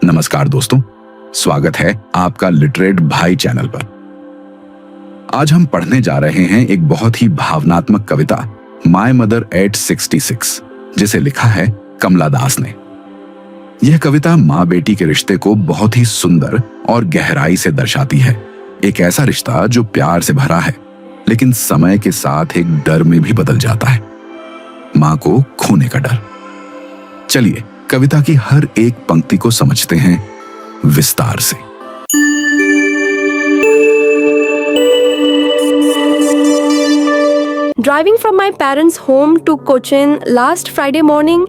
नमस्कार दोस्तों, स्वागत है आपका लिटरेट भाई चैनल पर। आज हम पढ़ने जा रहे हैं एक बहुत ही भावनात्मक कविता माय मदर एट 66, जिसे लिखा है कमला दास ने। यह कविता माँ बेटी के रिश्ते को बहुत ही सुंदर और गहराई से दर्शाती है। एक ऐसा रिश्ता जो प्यार से भरा है, लेकिन समय के साथ एक डर में भी बदल जाता है, माँ को खोने का डर। चलिए कविता की हर एक पंक्ति को समझते हैं विस्तार से। Driving from my parents home to Cochin last Friday morning.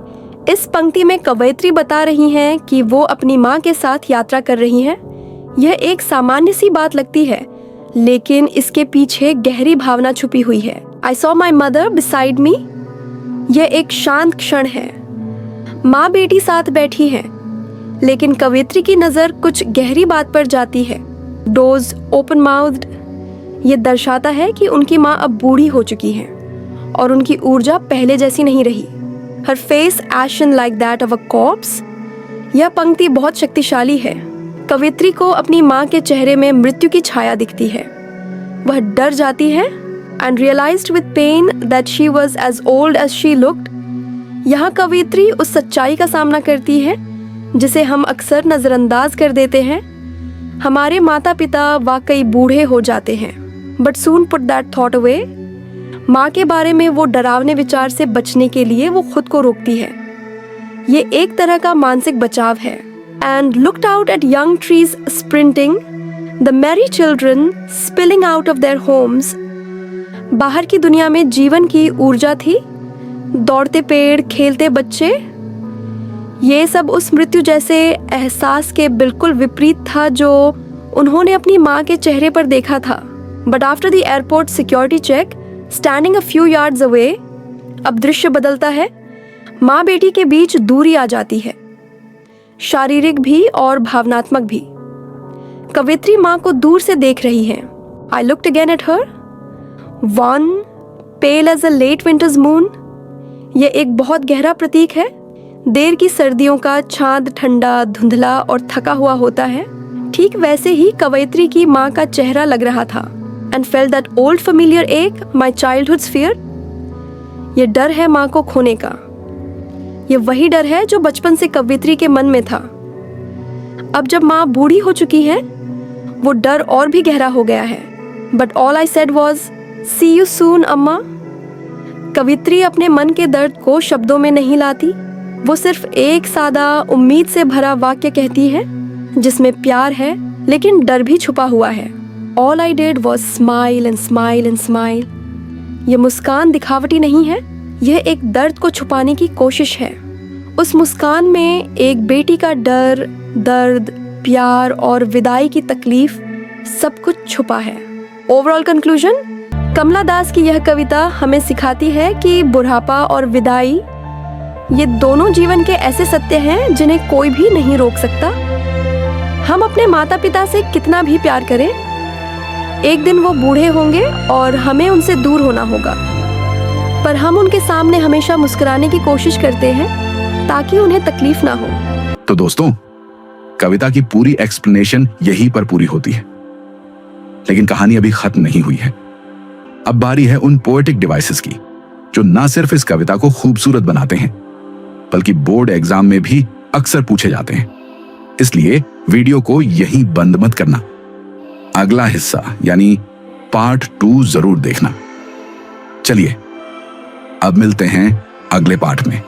इस पंक्ति में कवयित्री बता रही हैं कि वो अपनी माँ के साथ यात्रा कर रही हैं। यह एक सामान्य सी बात लगती है, लेकिन इसके पीछे गहरी भावना छुपी हुई है। I saw my mother beside me. यह एक शांत क्षण है। माँ बेटी साथ बैठी है, लेकिन कवयित्री की नजर कुछ गहरी बात पर जाती है। Does open mouthed. ये दर्शाता है कि उनकी माँ अब बूढ़ी हो चुकी है और उनकी ऊर्जा पहले जैसी नहीं रही। Her face ashen like that of a corpse. यह पंक्ति बहुत शक्तिशाली है। कवयित्री को अपनी माँ के चेहरे में मृत्यु की छाया दिखती है। वह डर जाती है and realised with pain that she was as old as she looked. यहाँ कवयित्री उस सच्चाई का सामना करती है जिसे हम अक्सर नजरअंदाज कर देते हैं। हमारे माता पिता वाकई बूढ़े हो जाते हैं, but soon put that thought away. माँ के बारे में वो डरावने विचार से बचने के लिए वो खुद को रोकती है। ये एक तरह का मानसिक बचाव है। And looked out at young trees sprinting, the Mary children spilling out of their homes. बाहर की दुनिया में जीवन की ऊर्जा थी, दौड़ते पेड़, खेलते बच्चे। ये सब उस मृत्यु जैसे एहसास के बिल्कुल विपरीत था जो उन्होंने अपनी माँ के चेहरे पर देखा था। But after the airport security check, standing a few yards away, अब दृश्य बदलता है। माँ बेटी के बीच दूरी आ जाती है, शारीरिक भी और भावनात्मक भी। कवयित्री माँ को दूर से देख रही है। I looked again at her, one pale as a late winter's moon. यह एक बहुत गहरा प्रतीक है। देर की सर्दियों का चांद ठंडा, धुंधला और थका हुआ होता है। ठीक वैसे ही कवयित्री की माँ का चेहरा लग रहा था। And felt that old familiar एक, माई चाइल्डहुड्स फियर। ये डर है माँ को खोने का। ये वही डर है जो बचपन से कवयित्री के मन में था। अब जब माँ बूढ़ी हो चुकी है, वो डर और भी गहरा हो गया है। But all I said was, see you soon अम्मा। कवयित्री अपने मन के दर्द को शब्दों में नहीं लाती। वो सिर्फ एक सादा, उम्मीद से भरा वाक्य कहती है जिसमें प्यार है लेकिन डर भी छुपा हुआ है। All I did was smile and smile and smile. ये मुस्कान दिखावटी नहीं है, यह एक दर्द को छुपाने की कोशिश है। उस मुस्कान में एक बेटी का डर, दर्द, प्यार और विदाई की तकलीफ, सब कुछ छुपा है। ओवरऑल कंक्लूजन, कमला दास की यह कविता हमें सिखाती है कि बुढ़ापा और विदाई, ये दोनों जीवन के ऐसे सत्य हैं जिन्हें कोई भी नहीं रोक सकता। हम अपने माता पिता से कितना भी प्यार करें, एक दिन वो बूढ़े होंगे और हमें उनसे दूर होना होगा। पर हम उनके सामने हमेशा मुस्कुराने की कोशिश करते हैं ताकि उन्हें तकलीफ ना हो। तो दोस्तों, कविता की पूरी एक्सप्लेनेशन यहीं पर पूरी होती है, लेकिन कहानी अभी खत्म नहीं हुई है। अब बारी है उन पोएटिक डिवाइसेस की जो ना सिर्फ इस कविता को खूबसूरत बनाते हैं, बल्कि बोर्ड एग्जाम में भी अक्सर पूछे जाते हैं। इसलिए वीडियो को यहीं बंद मत करना। अगला हिस्सा यानी पार्ट 2 जरूर देखना। चलिए अब मिलते हैं अगले पार्ट में।